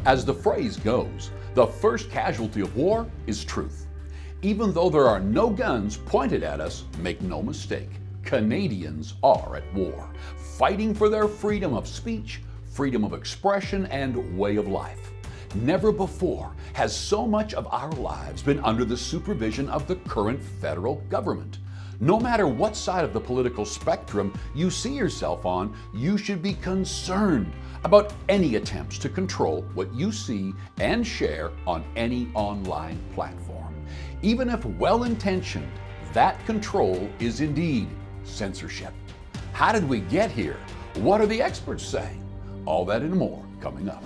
As the phrase goes, the first casualty of war is truth. Even though there are no guns pointed at us, make no mistake, Canadians are at war, fighting for their freedom of speech, freedom of expression, and way of life. Never before has so much of our lives been under the supervision of the current federal government. No matter what side of the political spectrum you see yourself on, you should be concerned about any attempts to control what you see and share on any online platform. Even if well-intentioned, that control is indeed censorship. How did we get here? What are the experts saying? All that and more coming up.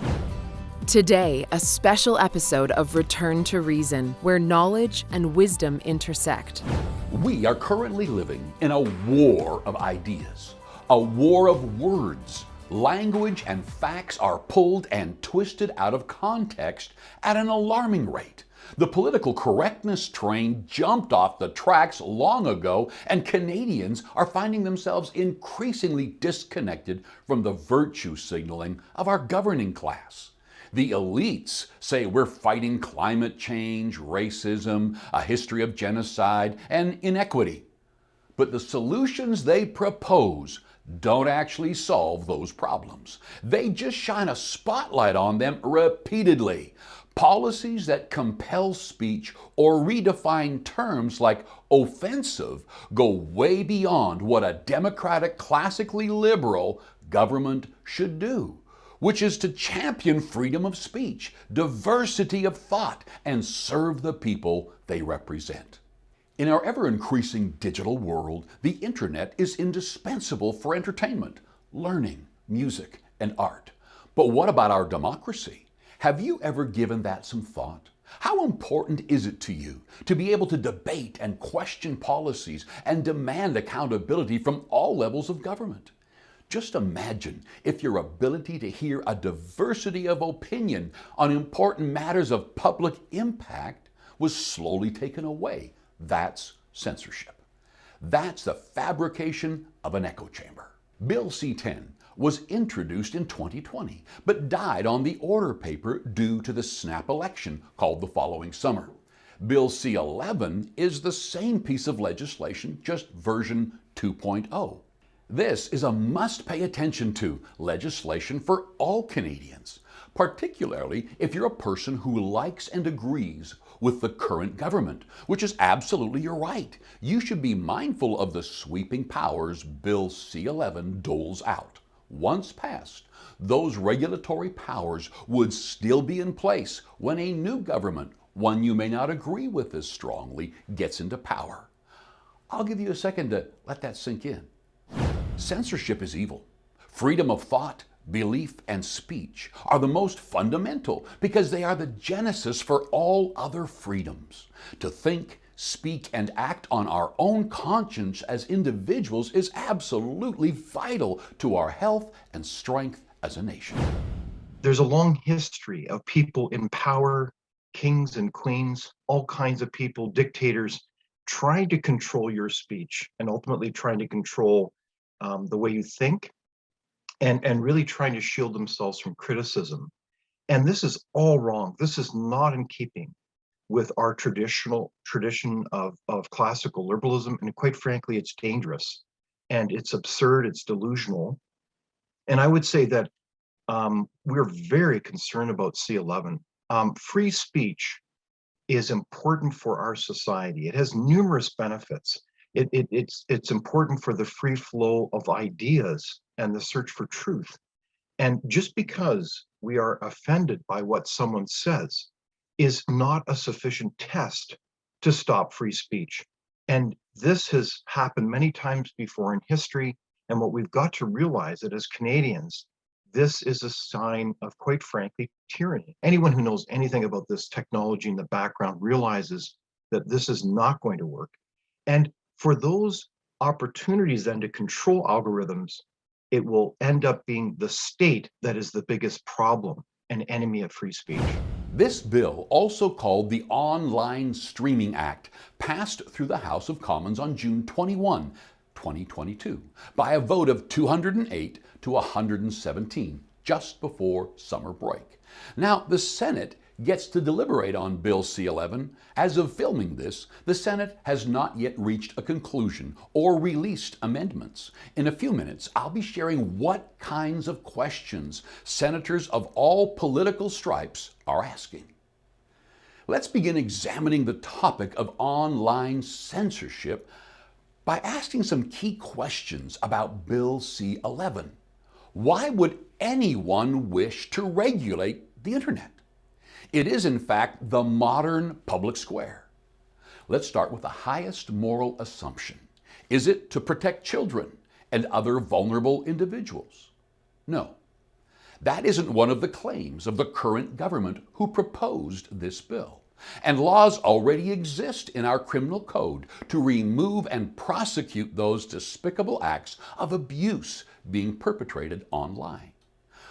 Today, a special episode of Return to Reason, where knowledge and wisdom intersect. We are currently living in a war of ideas, a war of words. Language and facts are pulled and twisted out of context at an alarming rate. The political correctness train jumped off the tracks long ago, and Canadians are finding themselves increasingly disconnected from the virtue signaling of our governing class. The elites say we're fighting climate change, racism, a history of genocide, and inequity. But the solutions they propose don't actually solve those problems. They just shine a spotlight on them repeatedly. Policies that compel speech or redefine terms like offensive go way beyond what a democratic, classically liberal government should do, which is to champion freedom of speech, diversity of thought, and serve the people they represent. In our ever-increasing digital world, the internet is indispensable for entertainment, learning, music, and art. But what about our democracy? Have you ever given that some thought? How important is it to you to be able to debate and question policies and demand accountability from all levels of government? Just imagine if your ability to hear a diversity of opinion on important matters of public impact was slowly taken away. That's censorship. That's the fabrication of an echo chamber. Bill C-10 was introduced in 2020, but died on the order paper due to the snap election called the following summer. Bill C-11 is the same piece of legislation, just version 2.0. This is a must-pay attention to legislation for all Canadians, particularly if you're a person who likes and agrees with the current government, which is absolutely your right. You should be mindful of the sweeping powers Bill C-11 doles out. Once passed, those regulatory powers would still be in place when a new government, one you may not agree with as strongly, gets into power. I'll give you a second to let that sink in. Censorship is evil. Freedom of thought, belief, and speech are the most fundamental because they are the genesis for all other freedoms. To think, speak, and act on our own conscience as individuals is absolutely vital to our health and strength as a nation. There's a long history of people in power, kings and queens, all kinds of people, dictators, trying to control your speech and ultimately trying to control the way you think, and really trying to shield themselves from criticism. And this is all wrong. This is not in keeping with our tradition of classical liberalism. And quite frankly, it's dangerous and it's absurd, it's delusional. And I would say that we're very concerned about C-11. Free speech is important for our society. It has numerous benefits. It's important for the free flow of ideas and the search for truth. And just because we are offended by what someone says is not a sufficient test to stop free speech. And this has happened many times before in history. And what we've got to realize that as Canadians, this is a sign of, quite frankly, tyranny. Anyone who knows anything about this technology in the background realizes that this is not going to work. And for those opportunities then to control algorithms, it will end up being the state that is the biggest problem, an enemy of free speech. This bill, also called the Online Streaming Act, passed through the House of Commons on June 21, 2022, by a vote of 208 to 117, just before summer break. Now, the Senate gets to deliberate on Bill C-11. As of filming this, the Senate has not yet reached a conclusion or released amendments. In a few minutes, I'll be sharing what kinds of questions senators of all political stripes are asking. Let's begin examining the topic of online censorship by asking some key questions about Bill C-11. Why would anyone wish to regulate the internet? It is, in fact, the modern public square. Let's start with the highest moral assumption. Is it to protect children and other vulnerable individuals? No. That isn't one of the claims of the current government who proposed this bill. And laws already exist in our criminal code to remove and prosecute those despicable acts of abuse being perpetrated online.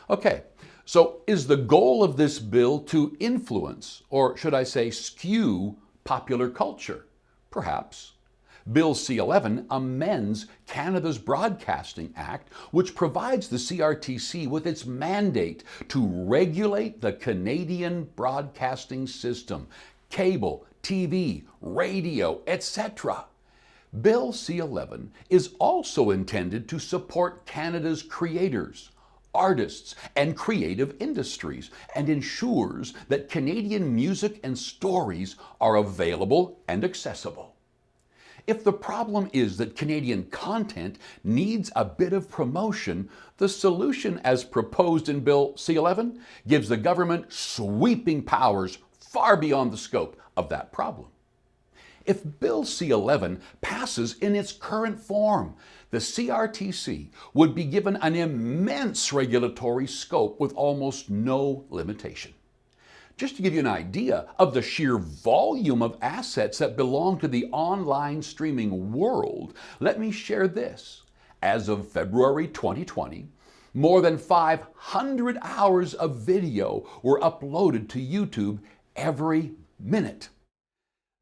Okay, so is the goal of this bill to influence, or should I say skew, popular culture? Perhaps. Bill C-11 amends Canada's Broadcasting Act, which provides the CRTC with its mandate to regulate the Canadian broadcasting system, cable, TV, radio, etc. Bill C-11 is also intended to support Canada's creators, artists, and creative industries, and ensures that Canadian music and stories are available and accessible. If the problem is that Canadian content needs a bit of promotion, the solution as proposed in Bill C-11 gives the government sweeping powers far beyond the scope of that problem. If Bill C-11 passes in its current form, the CRTC would be given an immense regulatory scope with almost no limitation. Just to give you an idea of the sheer volume of assets that belong to the online streaming world, let me share this. As of February 2020, more than 500 hours of video were uploaded to YouTube every minute.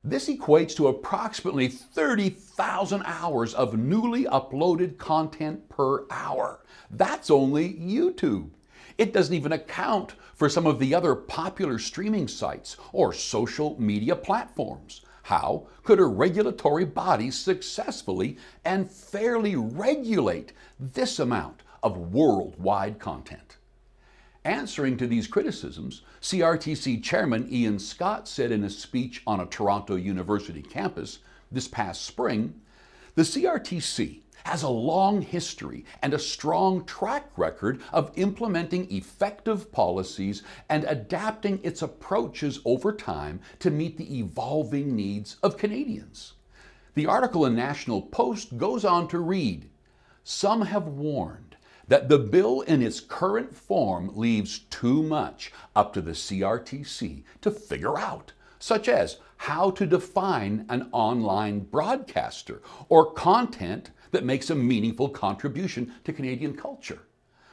This equates to approximately 30,000 hours of newly uploaded content per hour. That's only YouTube. It doesn't even account for some of the other popular streaming sites or social media platforms. How could a regulatory body successfully and fairly regulate this amount of worldwide content? Answering to these criticisms, CRTC Chairman Ian Scott said in a speech on a Toronto University campus this past spring, "The CRTC has a long history and a strong track record of implementing effective policies and adapting its approaches over time to meet the evolving needs of Canadians." The article in National Post goes on to read, "Some have warned that the bill in its current form leaves too much up to the CRTC to figure out, such as how to define an online broadcaster or content that makes a meaningful contribution to Canadian culture."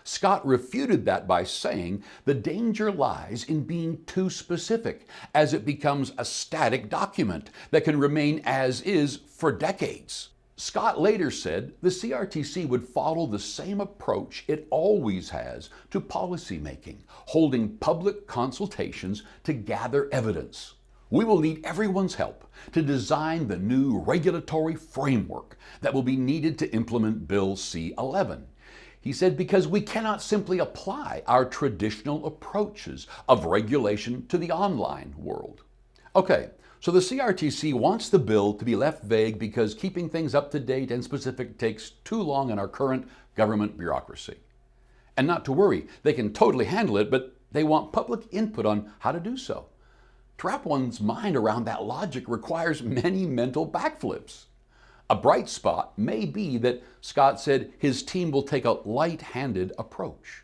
Scott refuted that by saying the danger lies in being too specific, as it becomes a static document that can remain as is for decades. Scott later said the CRTC would follow the same approach it always has to policy making, holding public consultations to gather evidence. "We will need everyone's help to design the new regulatory framework that will be needed to implement Bill C-11. He said, "Because we cannot simply apply our traditional approaches of regulation to the online world." Okay, so the CRTC wants the bill to be left vague because keeping things up to date and specific takes too long in our current government bureaucracy. And not to worry, they can totally handle it, but they want public input on how to do so. To wrap one's mind around that logic requires many mental backflips. A bright spot may be that Scott said his team will take a light-handed approach.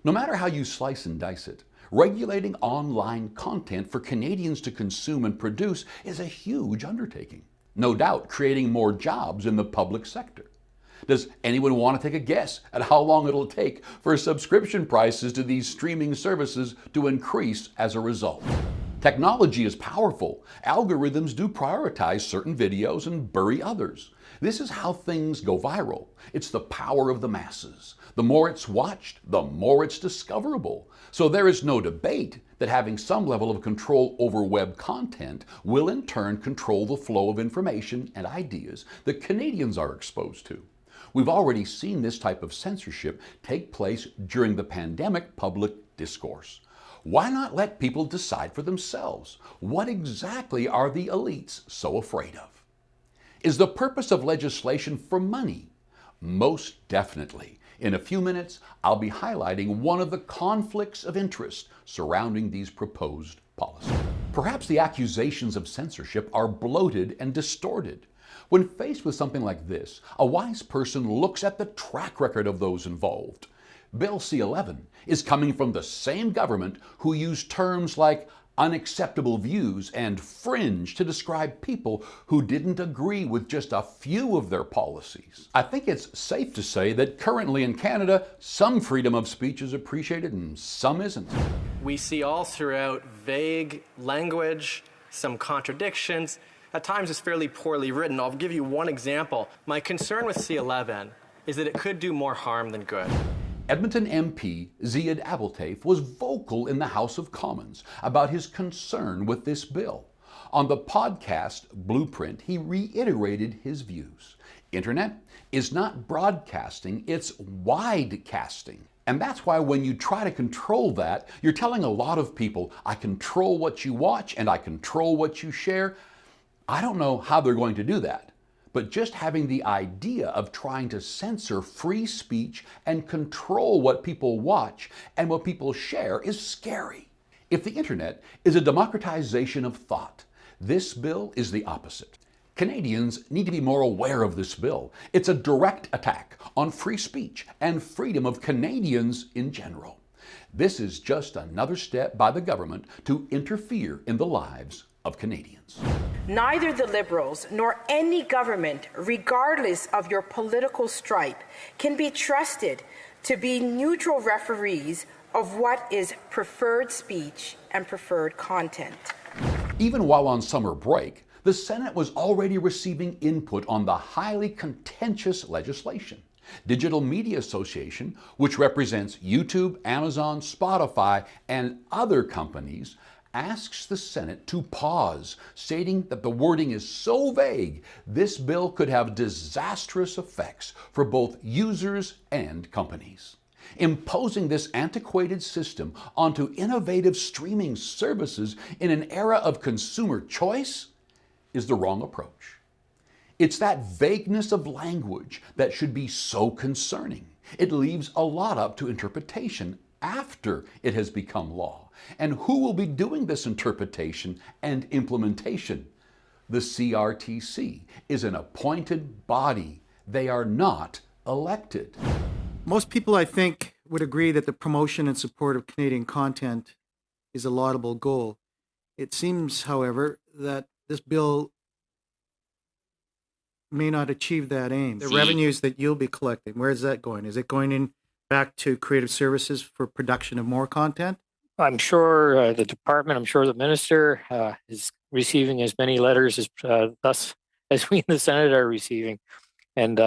No matter how you slice and dice it, regulating online content for Canadians to consume and produce is a huge undertaking. No doubt creating more jobs in the public sector. Does anyone want to take a guess at how long it'll take for subscription prices to these streaming services to increase as a result? Technology is powerful. Algorithms do prioritize certain videos and bury others. This is how things go viral. It's the power of the masses. The more it's watched, the more it's discoverable. So there is no debate that having some level of control over web content will in turn control the flow of information and ideas that Canadians are exposed to. We've already seen this type of censorship take place during the pandemic public discourse. Why not let people decide for themselves? What exactly are the elites so afraid of? Is the purpose of legislation for money? Most definitely. In a few minutes, I'll be highlighting one of the conflicts of interest surrounding these proposed policies. Perhaps the accusations of censorship are bloated and distorted. When faced with something like this, a wise person looks at the track record of those involved. Bill C-11 is coming from the same government who used terms like unacceptable views and fringe to describe people who didn't agree with just a few of their policies. I think it's safe to say that currently in Canada, some freedom of speech is appreciated and some isn't. We see all throughout vague language, some contradictions. At times it's fairly poorly written. I'll give you one example. My concern with C-11 is that it could do more harm than good. Edmonton MP Ziad Abdeltaif was vocal in the House of Commons about his concern with this bill. On the podcast Blueprint, he reiterated his views. Internet is not broadcasting, it's widecasting. And that's why when you try to control that, you're telling a lot of people, I control what you watch and I control what you share. I don't know how they're going to do that. But just having the idea of trying to censor free speech and control what people watch and what people share is scary. If the internet is a democratization of thought, this bill is the opposite. Canadians need to be more aware of this bill. It's a direct attack on free speech and freedom of Canadians in general. This is just another step by the government to interfere in the lives of Canadians. Neither the Liberals nor any government, regardless of your political stripe, can be trusted to be neutral referees of what is preferred speech and preferred content. Even while on summer break, the Senate was already receiving input on the highly contentious legislation. Digital Media Association, which represents YouTube, Amazon, Spotify, and other companies, asks the Senate to pause, stating that the wording is so vague, this bill could have disastrous effects for both users and companies. Imposing this antiquated system onto innovative streaming services in an era of consumer choice is the wrong approach. It's that vagueness of language that should be so concerning. It leaves a lot up to interpretation after it has become law. And who will be doing this interpretation and implementation? The CRTC is an appointed body. They are not elected. Most people, I think, would agree that the promotion and support of Canadian content is a laudable goal. It seems, however, that this bill may not achieve that aim. The revenues that you'll be collecting, where is that going? Is it going in back to creative services for production of more content? I'm sure the department, I'm sure the minister is receiving as many letters as thus as we in the Senate are receiving, and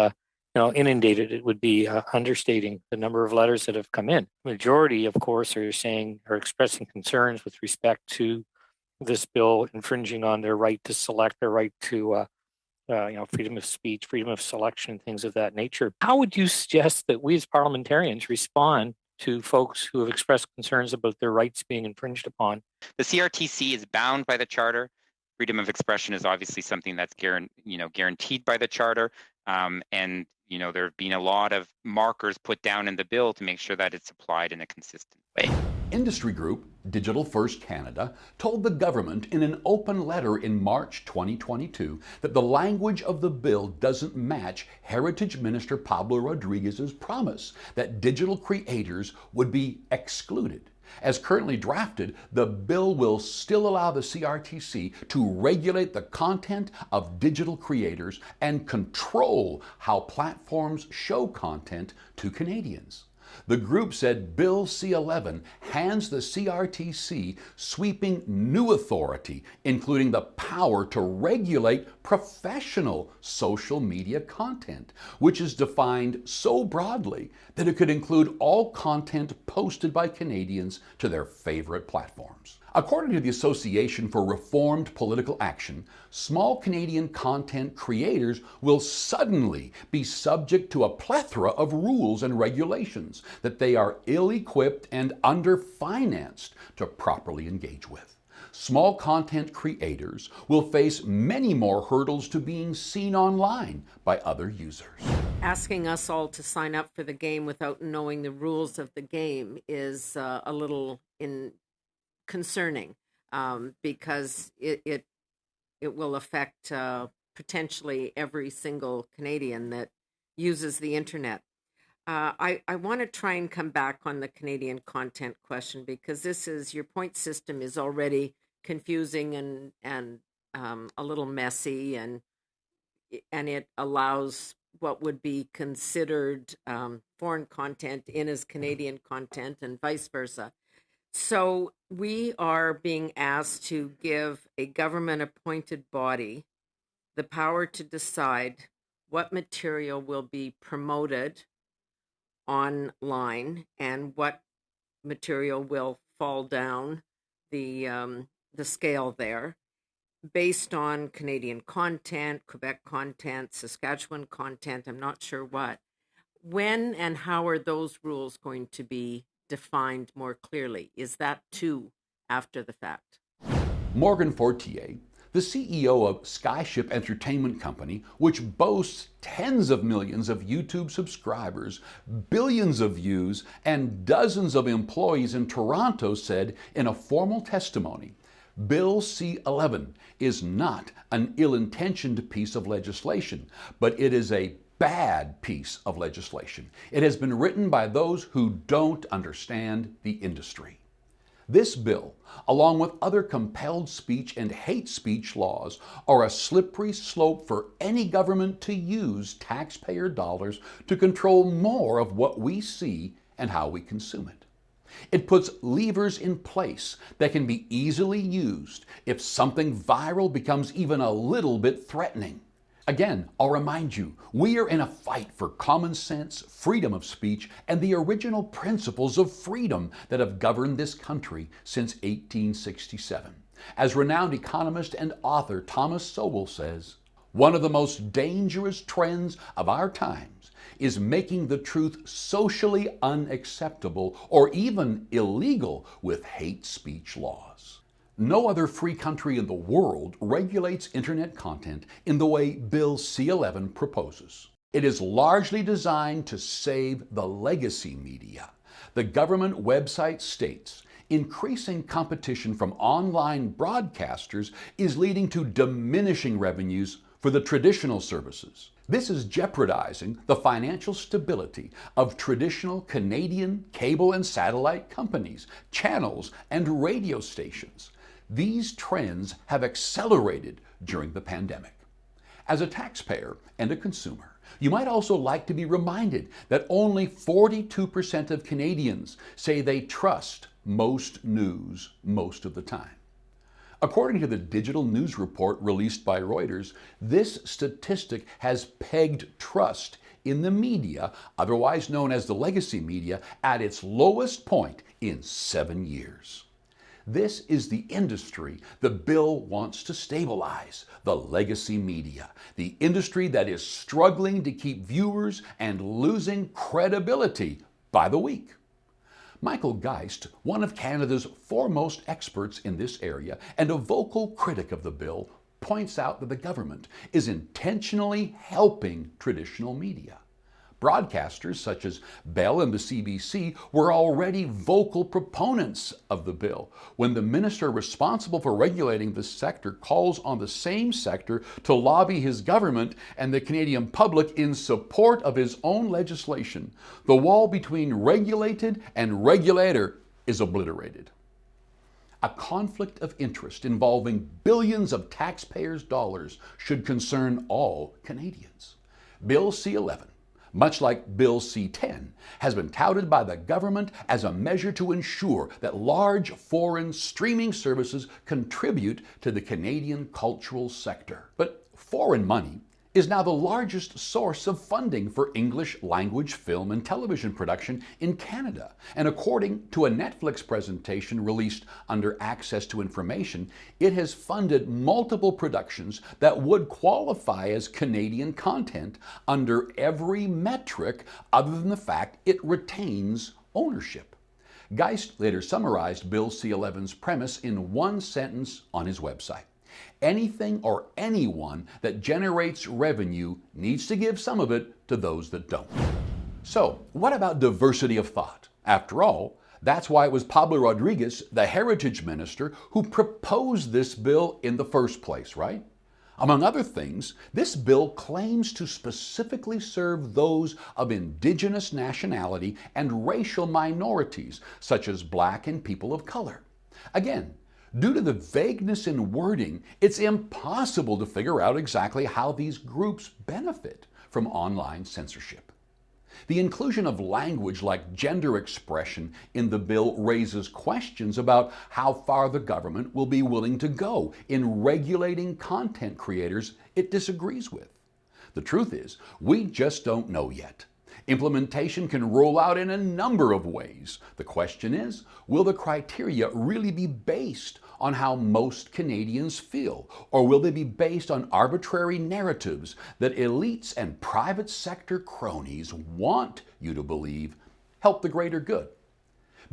inundated. It would be understating the number of letters that have come in. Majority, of course, are expressing concerns with respect to this bill infringing on their right to select, their right to freedom of speech, freedom of selection, things of that nature. How would you suggest that we as parliamentarians respond to folks who have expressed concerns about their rights being infringed upon? The CRTC is bound by the Charter. Freedom of expression is obviously something that's guaranteed by the Charter. And there have been a lot of markers put down in the bill to make sure that it's applied in a consistent way. Industry group Digital First Canada told the government in an open letter in March 2022 that the language of the bill doesn't match Heritage Minister Pablo Rodriguez's promise that digital creators would be excluded. As currently drafted, the bill will still allow the CRTC to regulate the content of digital creators and control how platforms show content to Canadians. The group said Bill C-11 hands the CRTC sweeping new authority, including the power to regulate professional social media content, which is defined so broadly that it could include all content posted by Canadians to their favorite platforms. According to the Association for Reformed Political Action, small Canadian content creators will suddenly be subject to a plethora of rules and regulations that they are ill-equipped and under-financed to properly engage with. Small content creators will face many more hurdles to being seen online by other users. Asking us all to sign up for the game without knowing the rules of the game is a little concerning, because it will affect potentially every single Canadian that uses the internet. I want to try and come back on the Canadian content question, because your point system is already confusing and a little messy, and it allows what would be considered foreign content in as Canadian content and vice versa. So we are being asked to give a government-appointed body the power to decide what material will be promoted online and what material will fall down the scale there, based on Canadian content, Quebec content, Saskatchewan content, I'm not sure what. When and how are those rules going to be defined more clearly? Is that too after the fact? Morgan Fortier, the CEO of Skyship Entertainment Company, which boasts tens of millions of YouTube subscribers, billions of views, and dozens of employees in Toronto, said in a formal testimony, Bill C-11 is not an ill-intentioned piece of legislation, but it is a bad piece of legislation. It has been written by those who don't understand the industry. This bill, along with other compelled speech and hate speech laws, are a slippery slope for any government to use taxpayer dollars to control more of what we see and how we consume it. It puts levers in place that can be easily used if something viral becomes even a little bit threatening. Again, I'll remind you, we are in a fight for common sense, freedom of speech, and the original principles of freedom that have governed this country since 1867. As renowned economist and author Thomas Sowell says, one of the most dangerous trends of our times is making the truth socially unacceptable or even illegal with hate speech laws. No other free country in the world regulates internet content in the way Bill C-11 proposes. It is largely designed to save the legacy media. The government website states, increasing competition from online broadcasters is leading to diminishing revenues for the traditional services. This is jeopardizing the financial stability of traditional Canadian cable and satellite companies, channels, and radio stations. These trends have accelerated during the pandemic. As a taxpayer and a consumer, you might also like to be reminded that only 42% of Canadians say they trust most news most of the time. According to the digital news report released by Reuters, this statistic has pegged trust in the media, otherwise known as the legacy media, at its lowest point in 7 years. This is the industry the bill wants to stabilize, the legacy media, the industry that is struggling to keep viewers and losing credibility by the week. Michael Geist, one of Canada's foremost experts in this area and a vocal critic of the bill, points out that the government is intentionally helping traditional media. Broadcasters such as Bell and the CBC were already vocal proponents of the bill. When the minister responsible for regulating the sector calls on the same sector to lobby his government and the Canadian public in support of his own legislation, the wall between regulated and regulator is obliterated. A conflict of interest involving billions of taxpayers' dollars should concern all Canadians. Bill C-11, much like Bill C-10, has been touted by the government as a measure to ensure that large foreign streaming services contribute to the Canadian cultural sector. But foreign money is now the largest source of funding for English language film and television production in Canada. And according to a Netflix presentation released under Access to Information, it has funded multiple productions that would qualify as Canadian content under every metric other than the fact it retains ownership. Geist later summarized Bill C-11's premise in one sentence on his website. Anything or anyone that generates revenue needs to give some of it to those that don't. So, what about diversity of thought? After all, that's why it was Pablo Rodriguez, the heritage minister, who proposed this bill in the first place, right? Among other things, this bill claims to specifically serve those of indigenous nationality and racial minorities, such as Black and people of color. Again, due to the vagueness in wording, it's impossible to figure out exactly how these groups benefit from online censorship. The inclusion of language like gender expression in the bill raises questions about how far the government will be willing to go in regulating content creators it disagrees with. The truth is, we just don't know yet. Implementation can roll out in a number of ways. The question is, will the criteria really be based on how most Canadians feel, or will they be based on arbitrary narratives that elites and private sector cronies want you to believe help the greater good?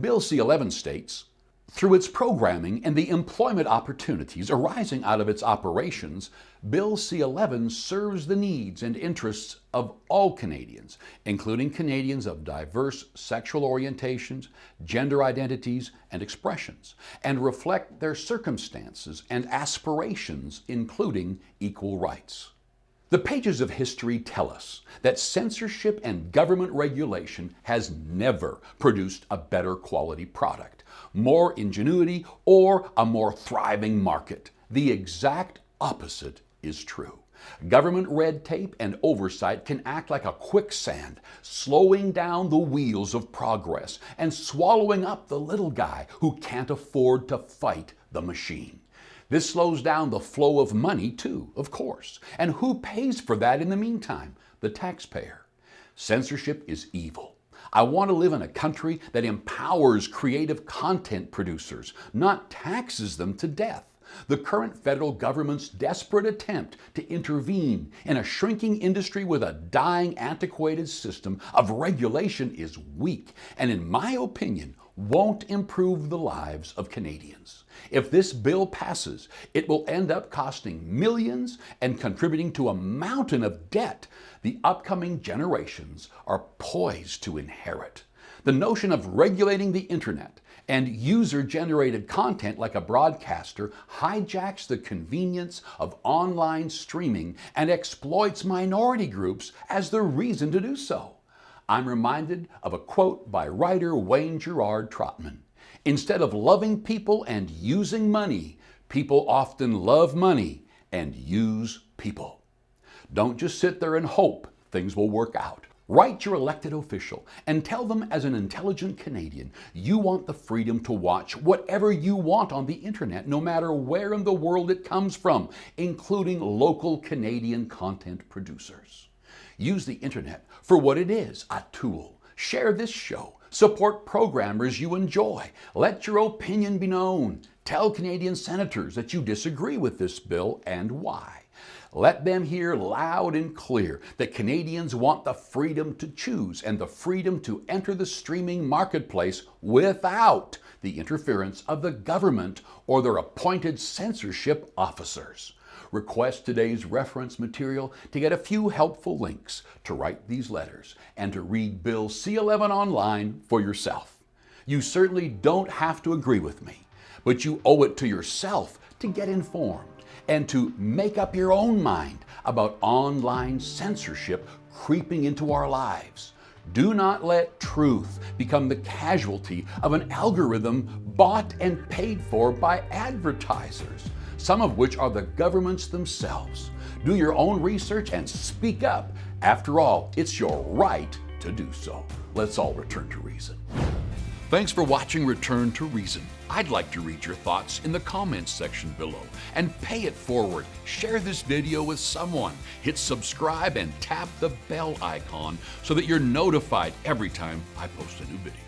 Bill C-11 states, through its programming and the employment opportunities arising out of its operations, Bill C-11 serves the needs and interests of all Canadians, including Canadians of diverse sexual orientations, gender identities, and expressions, and reflect their circumstances and aspirations, including equal rights. The pages of history tell us that censorship and government regulation has never produced a better quality product, more ingenuity, or a more thriving market. The exact opposite is true. Government red tape and oversight can act like a quicksand, slowing down the wheels of progress and swallowing up the little guy who can't afford to fight the machine. This slows down the flow of money too, of course. And who pays for that in the meantime? The taxpayer. Censorship is evil. I want to live in a country that empowers creative content producers, not taxes them to death. The current federal government's desperate attempt to intervene in a shrinking industry with a dying, antiquated system of regulation is weak, and in my opinion, won't improve the lives of Canadians. If this bill passes, it will end up costing millions and contributing to a mountain of debt the upcoming generations are poised to inherit. The notion of regulating the internet and user-generated content like a broadcaster hijacks the convenience of online streaming and exploits minority groups as the reason to do so. I'm reminded of a quote by writer Wayne Gerard Trotman. Instead of loving people and using money, people often love money and use people. Don't just sit there and hope things will work out. Write your elected official and tell them, as an intelligent Canadian, you want the freedom to watch whatever you want on the internet, no matter where in the world it comes from, including local Canadian content producers. Use the internet for what it is, a tool. Share this show. Support programmers you enjoy. Let your opinion be known. Tell Canadian senators that you disagree with this bill and why. Let them hear loud and clear that Canadians want the freedom to choose and the freedom to enter the streaming marketplace without the interference of the government or their appointed censorship officers. Request today's reference material to get a few helpful links to write these letters and to read Bill C-11 online for yourself. You certainly don't have to agree with me, but you owe it to yourself to get informed and to make up your own mind about online censorship creeping into our lives. Do not let truth become the casualty of an algorithm bought and paid for by advertisers, some of which are the governments themselves. Do your own research and speak up After all, it's your right to do so. Let's all return to reason. Thanks for watching Return to Reason. I'd like to read your thoughts in the comments section below and pay it forward. Share this video with someone. Hit subscribe and tap the bell icon so that you're notified every time I post a new video.